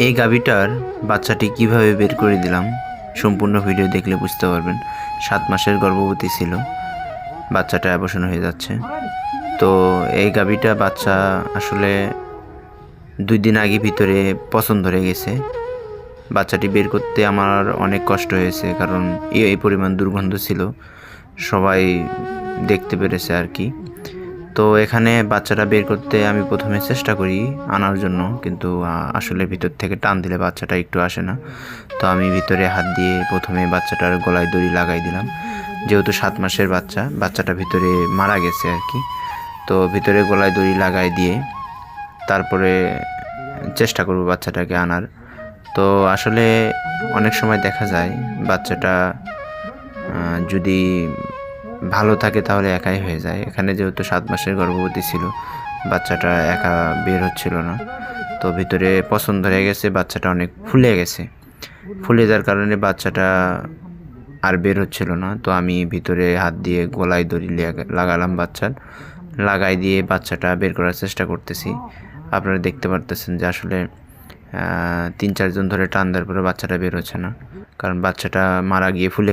এই গাভীটার বাচ্চাটি কিভাবে বের করে দিলাম সম্পূর্ণ ভিডিও দেখলে বুঝতে পারবেন। 7 মাসের গর্ভবতী ছিল, বাচ্চাটা অ্যাবর্শন হয়ে যাচ্ছে। তো এই গাভীটা বাচ্চা আসলে 2 দিন আগে ভিতরে পছন্দ ধরে গেছে। বাচ্চাটি বের করতে আমার অনেক কষ্ট হয়েছে, কারণ এই পরিমাণ দুর্গন্ধ ছিল, সবাই দেখতে পেরেছে আর কি। তো এখানে বাচ্চাটা বের করতে আমি প্রথমে চেষ্টা করি আনার জন্য, কিন্তু আসলে ভিতর থেকে টান দিলে বাচ্চাটা একটু আসে না। তো আমি ভিতরে হাত দিয়ে প্রথমে বাচ্চাটার গলায় দড়ি লাগাই দিলাম, যেহেতু 7 মাসের বাচ্চা, বাচ্চাটা ভিতরে মারা গেছে আর কি। তো ভিতরে গলায় দড়ি লাগাই দিয়ে তারপরে চেষ্টা করব বাচ্চাটাকে আনার। তো আসলে অনেক সময় দেখা যায় বাচ্চাটা যদি ভালো থাকে তাহলে একাই হয়ে যায়। এখানে যেহেতু 7 মাসের গর্ভবতী ছিল, বাচ্চাটা একা বের হচ্ছিল না। তো ভিতরে পছন্দ হয়ে গেছে, বাচ্চাটা অনেক ফুলে গেছে। ফুলে যাওয়ার কারণে বাচ্চাটা আর বের হচ্ছিল না। তো আমি ভিতরে হাত দিয়ে গলায় দড়ি লাগালাম বাচ্চার, লাগাই দিয়ে বাচ্চাটা বের করার চেষ্টা করতেছি। আপনারা দেখতে পারতেছেন যে আসলে 3-4 জন ধরে টান দেওয়ার পরে বাচ্চাটা বের হচ্ছে না, কারণ বাচ্চাটা মারা গিয়ে ফুলে